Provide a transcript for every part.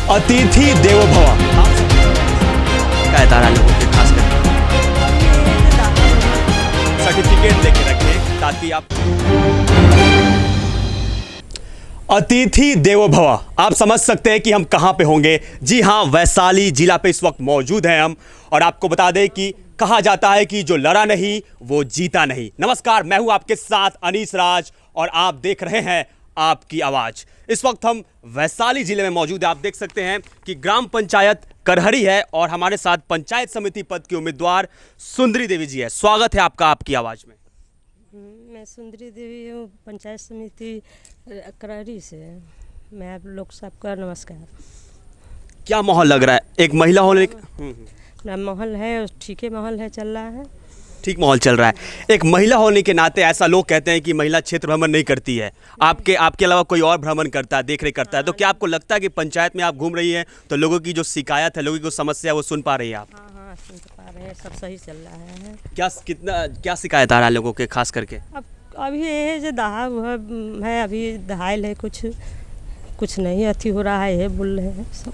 अतिथि देवो भव का तारा लोगों के खास कर सर्टिफिकेट लेके रखें ताकि आप अतिथि देवो भव। आप समझ सकते हैं कि हम कहां पे होंगे। जी हां, वैशाली जिला पे इस वक्त मौजूद हैं हम, और आपको बता दें कि कहा जाता है कि जो लड़ा नहीं वो जीता नहीं। नमस्कार, मैं हूं आपके साथ अनीस राज और आप देख रहे हैं आपकी आवाज। इस वक्त हम वैशाली जिले में मौजूद हैं। आप देख सकते हैं कि ग्राम पंचायत करहरी है और हमारे साथ पंचायत समिति पद की उम्मीदवार सुंदरी देवी जी है। स्वागत है आपका आपकी आवाज में। मैं सुंदरी देवी हूँ, पंचायत समिति करहरी से। मैं आप लोग सबका नमस्कार। क्या माहौल लग रहा है एक महिला होने माहौल है, ठीक है, माहौल है, चल रहा है, ठीक माहौल चल रहा है। एक महिला होने के नाते ऐसा लोग कहते हैं कि महिला क्षेत्र भ्रमण नहीं करती है, आपके अलावा कोई और भ्रमण करता है, देख रेख करता है। तो क्या आपको लगता है कि पंचायत में आप घूम रही हैं तो लोगों की जो शिकायत है, लोगों की जो समस्या है वो सुन पा रही है आप? हाँ, सुन पा रहे हैं, सब सही चल रहा है। क्या शिकायत आ रहा है लोगों के खास करके? अब अभी ये जो दहा है, अभी दहाइल है, कुछ नहीं अथी हो रहा है, ये बोल रहे हैं सब।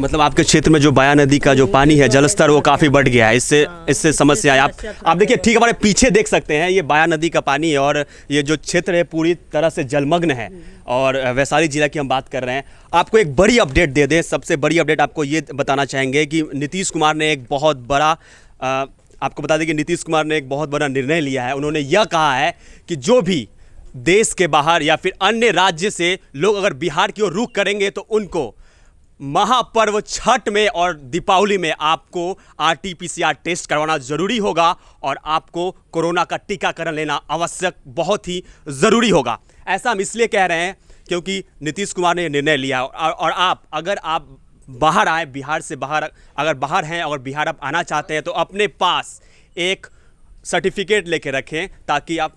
मतलब आपके क्षेत्र में जो बाया नदी का जो पानी है, जलस्तर वो काफ़ी बढ़ गया है, इससे समस्या है। आप देखिए, ठीक हमारे पीछे देख सकते हैं, ये बाया नदी का पानी है और ये जो क्षेत्र है पूरी तरह से जलमग्न है। और वैशाली जिला की हम बात कर रहे हैं। आपको एक बड़ी अपडेट दे दें, सबसे बड़ी अपडेट आपको ये बताना चाहेंगे कि नीतीश कुमार ने एक बहुत बड़ा आपको बता दें कि नीतीश कुमार ने एक बहुत बड़ा निर्णय लिया है। उन्होंने यह कहा है कि जो भी देश के बाहर या फिर अन्य राज्य से लोग अगर बिहार की ओर रुख करेंगे तो उनको महापर्व छठ में और दीपावली में आपको RT-PCR टेस्ट करवाना जरूरी होगा और आपको कोरोना का टीकाकरण लेना आवश्यक, बहुत ही ज़रूरी होगा। ऐसा हम इसलिए कह रहे हैं क्योंकि नीतीश कुमार ने निर्णय लिया। और अगर आप बाहर आए, बिहार से बाहर अगर बाहर हैं और बिहार आप आना चाहते हैं तो अपने पास एक सर्टिफिकेट लेके रखें ताकि आप।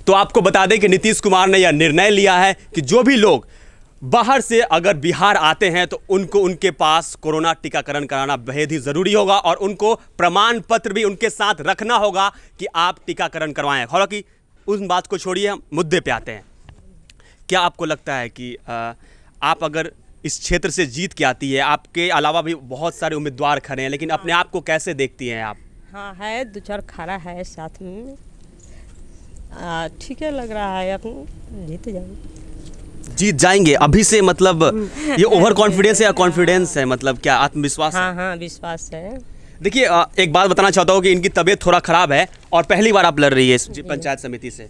तो आपको बता दें कि नीतीश कुमार ने यह निर्णय लिया है कि जो भी लोग बाहर से अगर बिहार आते हैं तो उनको उनके पास कोरोना टीकाकरण कराना बेहद ही ज़रूरी होगा और उनको प्रमाण पत्र भी उनके साथ रखना होगा कि आप टीकाकरण करवाएं। हालांकि उस बात को छोड़िए, हम मुद्दे पे आते हैं। क्या आपको लगता है कि आप अगर इस क्षेत्र से जीत के आती है, आपके अलावा भी बहुत सारे उम्मीदवार खड़े हैं, लेकिन अपने आप को कैसे देखती हैं आप? हाँ है, दो चार खड़ा है साथ में, ठीक है, लग रहा है अपन जीत जाएंगे अभी से। मतलब ये ओवर कॉन्फिडेंस है या कॉन्फिडेंस है, मतलब क्या आत्मविश्वास है? हाँ, विश्वास है। देखिए, एक बात बताना चाहता हूँ कि इनकी तबीयत थोड़ा खराब है और पहली बार आप लड़ रही है इस पंचायत समिति से?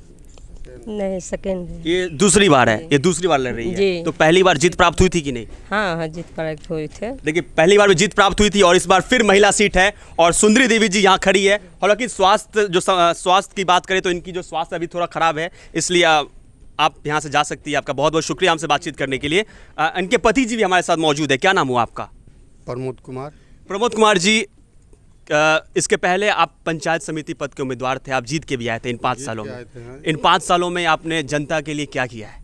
नहीं, सेकेंड है। ये दूसरी बार है, ये दूसरी बार लड़ रही है। तो पहली बार जीत प्राप्त हुई थी कि नहीं? हाँ, जीत प्राप्त हुई थी। देखिए, पहली बार भी जीत प्राप्त हुई थी और इस बार फिर महिला सीट है और सुंदरी देवी जी यहाँ खड़ी है। हालांकि स्वास्थ्य की बात करें तो इनकी जो स्वास्थ्य अभी थोड़ा खराब है, इसलिए आप यहाँ से जा सकती है। आपका बहुत बहुत शुक्रिया हमसे बातचीत करने के लिए। इनके पति जी भी हमारे साथ मौजूद है। क्या नाम हुआ आपका? प्रमोद कुमार। प्रमोद कुमार जी, इसके पहले आप पंचायत समिति पद के उम्मीदवार थे, आप जीत के भी आए थे इन 5 सालों में। इन 5 सालों में आपने जनता के लिए क्या किया है?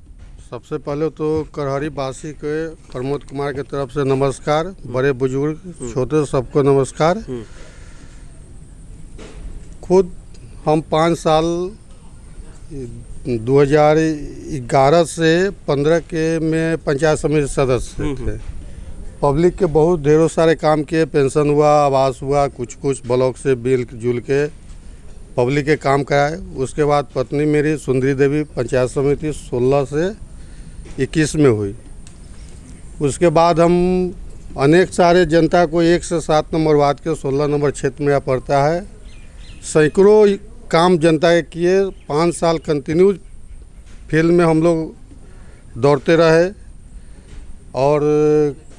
सबसे पहले तो करहरी वासी के प्रमोद कुमार के तरफ से नमस्कार। बड़े बुजुर्ग छोटे सबको नमस्कार। खुद हम 5 साल 2011 से 15 के में पंचायत समिति सदस्य थे। पब्लिक के बहुत ढेरों सारे काम किए, पेंशन हुआ, आवास हुआ, कुछ ब्लॉक से मिल जुल के पब्लिक के काम कराए। उसके बाद पत्नी मेरी सुंदरी देवी पंचायत समिति 16 से 21 में हुई। उसके बाद हम अनेक सारे जनता को 1 से 7 नंबर वार्ड के 16 नंबर क्षेत्र में पड़ता है, सैकड़ों काम जनता के किए। 5 साल कंटिन्यू फील्ड में हम लोग दौड़ते रहे और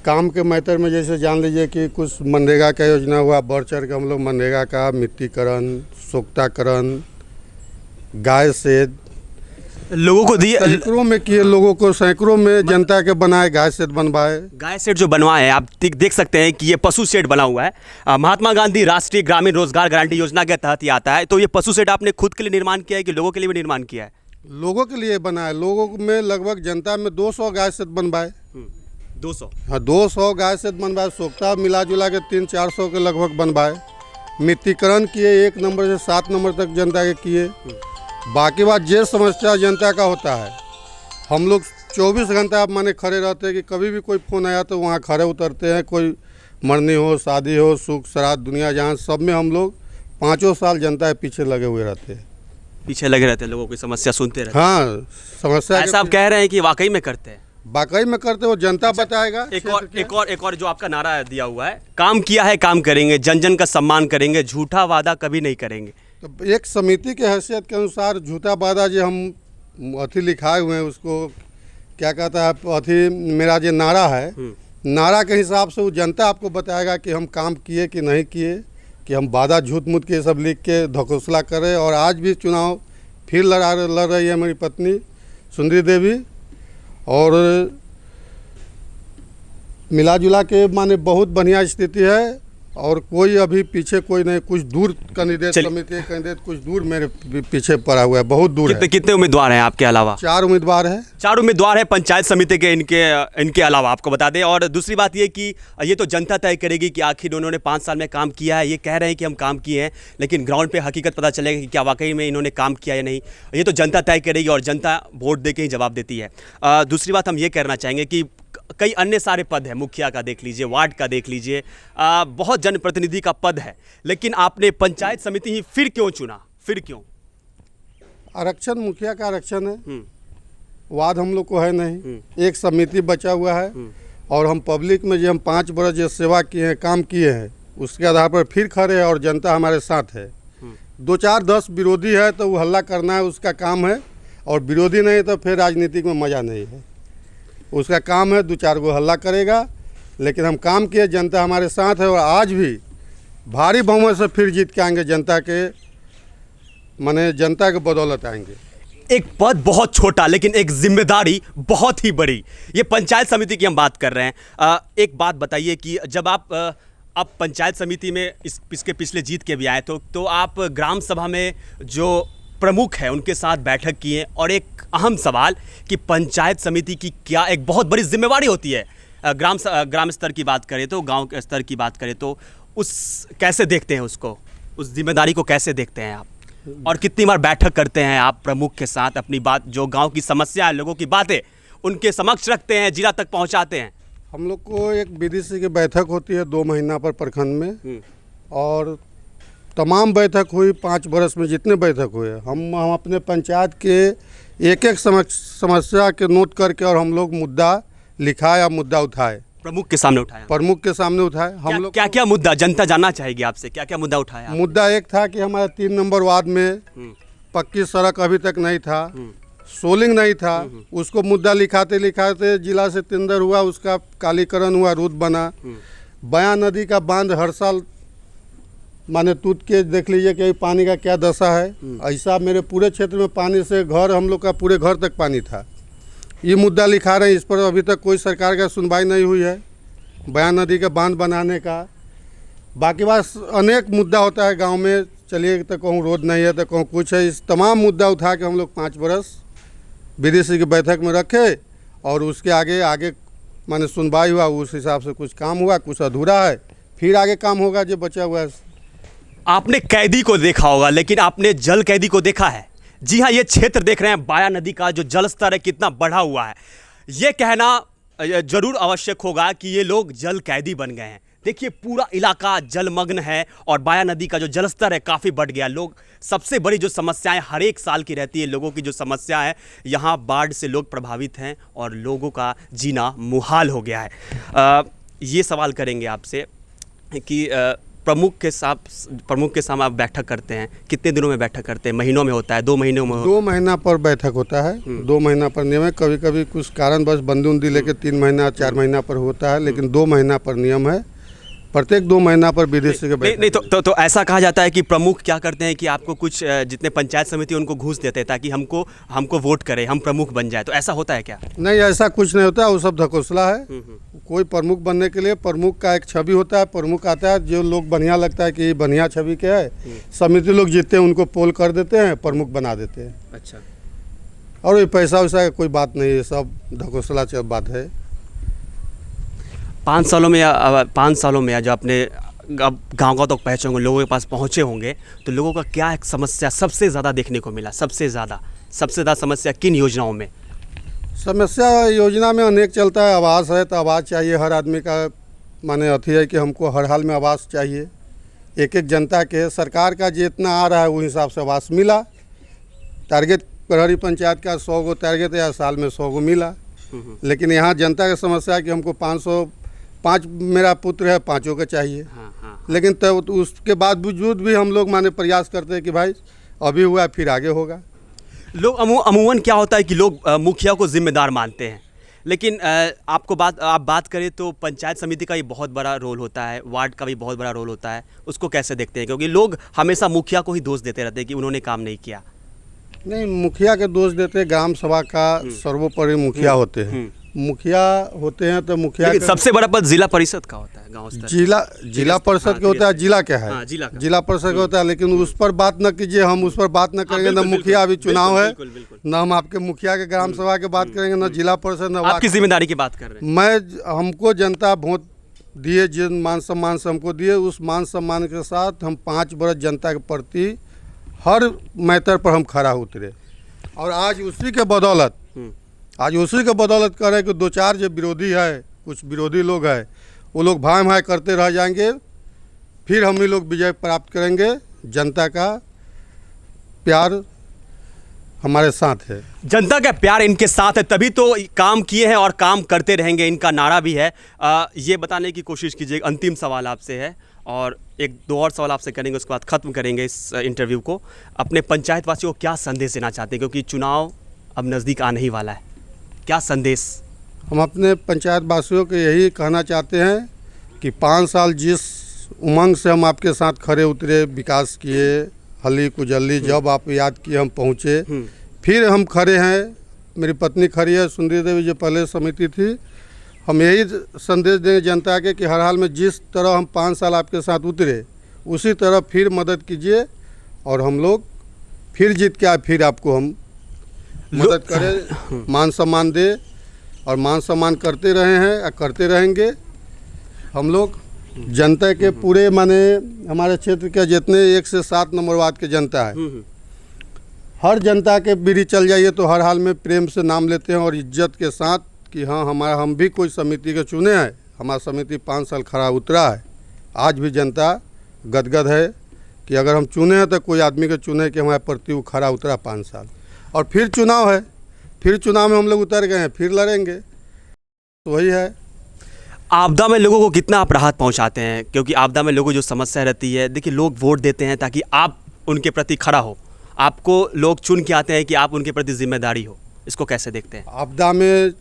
काम के मैटर में जैसे जान लीजिए कि कुछ मनरेगा का योजना हुआ, बढ़ चढ़ के हम लोग मनरेगा का मिट्टीकरण, सोख्ताकरण, गाय शेड लोगों को दिए, सैकड़ों में किए, लोगों को सैकड़ों में जनता के बनाए, गाय शेड बनवाए। गाय शेड जो बनवाए हैं आप देख सकते हैं कि ये पशु शेड बना हुआ है। महात्मा गांधी राष्ट्रीय ग्रामीण रोजगार गारंटी योजना के तहत ही आता है। तो ये पशु शेड आपने खुद के लिए निर्माण किया है कि लोगों के लिए भी निर्माण किया है? लोगों के लिए बनाए। लोगों में लगभग जनता में 200 गाय शेड बनवाए। 200? हाँ, 200 गाय शेड बनवाए। सोख्ता मिला जुला के 300-400 के लगभग बनवाए। मिट्टीकरण किए, 1 नंबर से 7 नंबर तक जनता के किए। बाकी बात जे समस्या जनता का होता है, हम लोग 24 घंटा आप माने खड़े रहते हैं कि कभी भी कोई फ़ोन आया तो वहाँ खड़े उतरते हैं। कोई मरनी हो, शादी हो, सुख श्राद्ध, दुनिया जहाँ सब में हम लोग 5 साल जनता के पीछे लगे हुए रहते हैं। पीछे लगे रहते हैं, लोगों की समस्या सुनते रहते हाँ, समस्या हैं। ऐसा आप कह रहे हैं कि वाकई में करते हैं? वाकई में करते हो, जनता बताएगा। एक और जो आपका नारा दिया हुआ है, काम किया है काम करेंगे, जन जन का सम्मान करेंगे, झूठा वादा कभी नहीं करेंगे। तो एक समिति के हैसियत के अनुसार झूठा वादा जो हम अथी लिखाए हुए हैं, उसको क्या कहता है, अथी मेरा जो नारा है, नारा के हिसाब से वो जनता आपको बताएगा कि हम काम किए कि नहीं किए, कि हम वादा झूठ मूठ के सब लिख के धकोसला करें। और आज भी चुनाव फिर लड़ रही है मेरी पत्नी सुंदरी देवी, और मिला जुला के माने बहुत बढ़िया स्थिति है। और कोई अभी पीछे कोई नहीं, कुछ दूर कैंडिडेट, समिति कैंडिडेट कुछ दूर मेरे पीछे पड़ा हुआ है, बहुत दूर है। कितने उम्मीदवार हैं आपके अलावा? 4 उम्मीदवार हैं। 4 उम्मीदवार हैं पंचायत समिति के, इनके अलावा आपको बता दें। और दूसरी बात ये कि ये तो जनता तय करेगी कि आखिर उन्होंने 5 साल में काम किया है। ये कह रहे हैं कि हम काम किए हैं, लेकिन ग्राउंड पे हकीकत पता चलेगा कि क्या वाकई में इन्होंने काम किया या नहीं, ये तो जनता तय करेगी और जनता वोट दे के ही जवाब देती है। दूसरी बात हम ये कहना चाहेंगे कि कई अन्य सारे पद हैं, मुखिया का देख लीजिए, वार्ड का देख लीजिए, बहुत जनप्रतिनिधि का पद है, लेकिन आपने पंचायत समिति ही फिर क्यों चुना? फिर क्यों? आरक्षण मुखिया का आरक्षण है, वार्ड हम लोग को है नहीं, एक समिति बचा हुआ है। और हम पब्लिक में जो हम 5 वर्ष जो सेवा किए हैं, काम किए हैं, उसके आधार पर फिर खड़े हैं और जनता हमारे साथ है। 2 4 10 विरोधी है तो वो हल्ला करना है, उसका काम है। और विरोधी नहीं तो फिर राजनीतिक में मज़ा नहीं है, उसका काम है 2 4 गो हल्ला करेगा। लेकिन हम काम किए, जनता हमारे साथ है और आज भी भारी बहुमत से फिर जीत के आएंगे, जनता के माने जनता के बदौलत आएंगे। एक पद बहुत छोटा लेकिन एक जिम्मेदारी बहुत ही बड़ी, ये पंचायत समिति की हम बात कर रहे हैं। एक बात बताइए कि जब आप पंचायत समिति में इसके पिछले जीत के भी आए तो आप ग्राम सभा में जो प्रमुख है उनके साथ बैठक किए, और एक अहम सवाल कि पंचायत समिति की क्या एक बहुत बड़ी जिम्मेवारी होती है। ग्राम स्तर की बात करें तो, गांव के स्तर की बात करें तो, उस कैसे देखते हैं उसको, उस जिम्मेदारी को कैसे देखते हैं आप? और कितनी बार बैठक करते हैं आप प्रमुख के साथ, अपनी बात, जो गांव की समस्या है, लोगों की बातें उनके समक्ष रखते हैं, जिला तक पहुंचाते हैं? हम लोग को एक बीडीसी की बैठक होती है 2 महीना पर प्रखंड में, और तमाम बैठक हुई 5 वर्ष में जितने बैठक हुए, हम अपने पंचायत के एक समस्या के नोट करके और हम लोग मुद्दा लिखा या मुद्दा उठाए, प्रमुख के सामने उठाया। प्रमुख के सामने उठाए। हम लोग क्या मुद्दा जनता जानना चाहेगी आपसे, क्या क्या मुद्दा उठाया? मुद्दा एक था कि हमारे 3 नंबर वार्ड में पक्की सड़क अभी तक नहीं था, सोलिंग नहीं था, उसको मुद्दा लिखाते लिखाते जिला से टेंडर हुआ, उसका कालीकरण हुआ, रूट बना। बया नदी का बांध हर साल माने टूट के देख लीजिए कि पानी का क्या दशा है। ऐसा मेरे पूरे क्षेत्र में पानी से घर, हम लोग का पूरे घर तक पानी था। ये मुद्दा लिखा रहे हैं, इस पर अभी तक कोई सरकार का सुनवाई नहीं हुई है, बयान नदी का बांध बनाने का। बाकी बात अनेक मुद्दा होता है गांव में, चलिए तो कहूँ रोड नहीं है तो कहूँ कुछ है, इस तमाम मुद्दा उठा के हम लोग 5 वर्ष बीडीसी की बैठक में रखे, और उसके आगे माने सुनवाई हुआ, उस हिसाब से कुछ काम हुआ, कुछ अधूरा है, फिर आगे काम होगा जो बचा हुआ है। आपने कैदी को देखा होगा, लेकिन आपने जल कैदी को देखा है? जी हाँ, ये क्षेत्र देख रहे हैं, बाया नदी का जो जल स्तर है कितना बढ़ा हुआ है। ये कहना जरूर आवश्यक होगा कि ये लोग जल कैदी बन गए हैं। देखिए पूरा इलाका जलमग्न है और बाया नदी का जो जल स्तर है काफ़ी बढ़ गया। लोग, सबसे बड़ी जो समस्याएं हर एक साल की रहती है, लोगों की जो समस्या है, यहाँ बाढ़ से लोग प्रभावित हैं और लोगों का जीना मुहाल हो गया है। ये सवाल करेंगे आपसे कि प्रमुख के साथ आप बैठक करते हैं, कितने दिनों में बैठक करते हैं? महीनों में होता है, 2 महीनों में? 2 महीना पर बैठक होता है, 2 महीना पर नियम है। कभी कभी कुछ कारणवश बंदी उंदी लेके 3 महीना 4 महीना पर होता है, लेकिन 2 महीना पर नियम है। प्रत्येक 2 महीना पर विदेशी के नहीं तो ऐसा कहा जाता है कि प्रमुख क्या करते हैं कि आपको कुछ जितने पंचायत समिति उनको घूस देते हैं ताकि हमको वोट करें, हम प्रमुख बन जाए, तो ऐसा होता है क्या? नहीं, ऐसा कुछ नहीं होता, वो सब धकोसला है। कोई प्रमुख बनने के लिए प्रमुख का एक छवि होता है, प्रमुख आता है, जो लोग बढ़िया लगता है कि बढ़िया छवि के है, समिति लोग जीतते हैं उनको पोल कर देते हैं, प्रमुख बना देते हैं। अच्छा। और ये पैसा वैसा का कोई बात नहीं है, सब धकोसला बात है। 5 सालों में या जो अपने गाँव तक पहुँचे होंगे, लोगों के पास पहुँचे होंगे, तो लोगों का क्या एक समस्या सबसे ज़्यादा देखने को मिला? सबसे ज़्यादा समस्या किन योजनाओं में? समस्या योजना में अनेक चलता है। आवास है तो आवास चाहिए, हर आदमी का माने अथी है कि हमको हर हाल में आवास चाहिए। एक एक जनता के सरकार का जितना आ रहा है वो हिसाब से आवास मिला। टारगेट करहरी पंचायत का 100 गो टारगेट है, साल में 100 गो मिला। लेकिन यहाँ जनता की समस्या है कि हमको 505 मेरा पुत्र है, 5 को चाहिए। लेकिन तब उसके बावजूद भी हम लोग माने प्रयास करते हैं कि भाई अभी हुआ फिर आगे होगा। लोग अमूमन क्या होता है कि लोग मुखिया को जिम्मेदार मानते हैं, लेकिन आप बात करें तो पंचायत समिति का ये बहुत बड़ा रोल होता है, वार्ड का भी बहुत बड़ा रोल होता है। उसको कैसे देखते हैं? क्योंकि लोग हमेशा मुखिया को ही दोष देते रहते हैं कि उन्होंने काम नहीं किया। नहीं, मुखिया के दोष देते, ग्राम सभा का सर्वोपरि मुखिया होते हैं। मुखिया होते हैं तो मुखिया सबसे बड़ा पद जिला परिषद का होता है, गांव स्तर जिला परिषद का होता है, जिला क्या है, जिला परिषद का होता है। लेकिन उस पर बात न कीजिए, हम उस पर बात न करेंगे। न मुखिया अभी चुनाव है, न हम आपके मुखिया के ग्राम सभा की बात करेंगे, न जिला परिषद, न आपकी जिम्मेदारी की बात कर रहे हैं। हमको जनता वोट दिए, जिन मान सम्मान से हमको दिए, उस मान सम्मान के साथ हम 5 वर्ष जनता के प्रति हर मैटर पर हम खड़ा उतरे। और आज उसी के बदौलत कर रहे हैं कि 2-4 जो विरोधी है, कुछ विरोधी लोग हैं, वो लोग भाई करते रह जाएंगे। फिर हम ही लोग विजय प्राप्त करेंगे। जनता का प्यार हमारे साथ है। जनता का प्यार इनके साथ है, तभी तो काम किए हैं और काम करते रहेंगे, इनका नारा भी है। ये बताने की कोशिश कीजिए। अंतिम सवाल आपसे है और 1-2 और सवाल आपसे करेंगे, उसके बाद ख़त्म करेंगे इस इंटरव्यू को। अपने पंचायत वासियों को क्या संदेश देना चाहते हैं, क्योंकि चुनाव अब नज़दीक आने ही वाला है? क्या संदेश? हम अपने पंचायत वासियों को यही कहना चाहते हैं कि 5 साल जिस उमंग से हम आपके साथ खड़े उतरे, विकास किए, हली कुजल्ली, जब आप याद किए हम पहुँचे, फिर हम खड़े हैं। मेरी पत्नी खड़ी है, सुंदरी देवी जो पहले समिति थी। हम यही संदेश देंगे जनता के कि हर हाल में जिस तरह हम 5 साल आपके साथ उतरे, उसी तरह फिर मदद कीजिए और हम लोग फिर जीत के आए, फिर आपको हम मदद करें, मान सम्मान दे। और मान सम्मान करते रहे हैं और करते रहेंगे। हम लोग जनता के पूरे माने हमारे क्षेत्र के जितने 1 से 7 नंबर वार्ड के जनता है, हर जनता के बीड़ी चल जाइए तो हर हाल में प्रेम से नाम लेते हैं और इज्जत के साथ कि हाँ हम भी कोई समिति के चुने हैं। हमारा समिति 5 साल खड़ा उतरा है। आज भी जनता गदगद है कि अगर हम चुने हैं तो कोई आदमी के चुने कि हमारे प्रति वो खड़ा उतरा 5 साल। और फिर चुनाव है, फिर चुनाव में हम लोग उतर गए हैं, फिर लड़ेंगे। तो वही है। आपदा में लोगों को कितना आप राहत पहुंचाते हैं? क्योंकि आपदा में लोगों को जो समस्या रहती है, देखिए लोग वोट देते हैं ताकि आप उनके प्रति खड़ा हो, आपको लोग चुन के आते हैं कि आप उनके प्रति जिम्मेदारी हो। इसको कैसे देखते हैं? आपदा में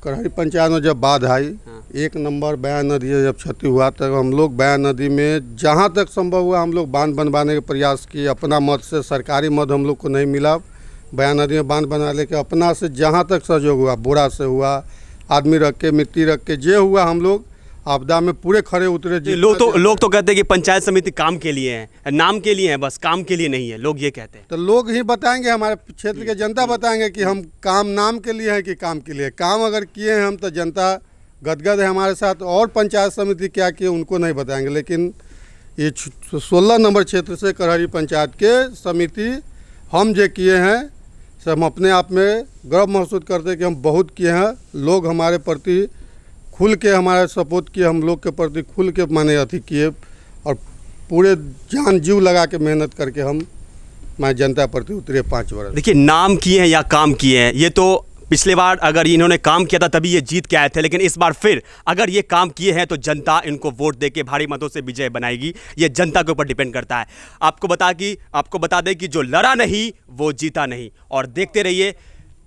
करहरी पंचायत में जब बाढ़ आई, 1 नंबर बयां नदी जब क्षति हुआ, तब हम लोग बयां नदी में जहाँ तक संभव हुआ हम लोग बांध बनवाने का प्रयास किए। अपना मद से, सरकारी मद हम लोग को नहीं मिला, बयां नदी में बांध बना लेके अपना से जहाँ तक सहयोग हुआ, बोरा से हुआ, आदमी रख के, मिट्टी रख के, जे हुआ हम लोग आपदा में पूरे खड़े उतरे। लोग तो कहते हैं कि पंचायत समिति काम के लिए है, नाम के लिए है, बस काम के लिए नहीं है, लोग ये कहते हैं। तो लोग ही बताएंगे, हमारे क्षेत्र के जनता बताएंगे कि हम काम नाम के लिए है कि काम के लिए। काम अगर किए हैं हम तो जनता गदगद है हमारे साथ। और पंचायत समिति क्या किए उनको नहीं बताएंगे। लेकिन ये 16 नंबर क्षेत्र से करहरी पंचायत के समिति हम जो किए हैं, से हम अपने आप में गर्व महसूस करते हैं कि हम बहुत किए हैं। लोग हमारे प्रति खुल के हमारा सपोर्ट किए, हम लोग के प्रति खुल के माने अथी किए और पूरे जान जीव लगा के मेहनत करके हम जनता प्रति उतरे 5 वर्ष। देखिए, नाम किए हैं या काम किए हैं, ये तो पिछले बार अगर इन्होंने काम किया था तभी ये जीत के आए थे, लेकिन इस बार फिर अगर ये काम किए हैं तो जनता इनको वोट देके भारी मतों से विजय बनाएगी। ये जनता के ऊपर डिपेंड करता है। आपको बता दें कि जो लड़ा नहीं वो जीता नहीं। और देखते रहिए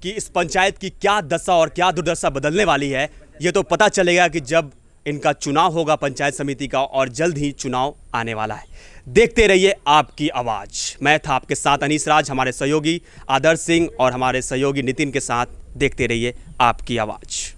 कि इस पंचायत की क्या दशा और क्या दुर्दशा बदलने वाली है। ये तो पता चलेगा कि जब इनका चुनाव होगा पंचायत समिति का, और जल्द ही चुनाव आने वाला है। देखते रहिए आपकी आवाज़। मैं था आपके साथ अनीस राज, हमारे सहयोगी आदर्श सिंह और हमारे सहयोगी नितिन के साथ। देखते रहिए आपकी आवाज़।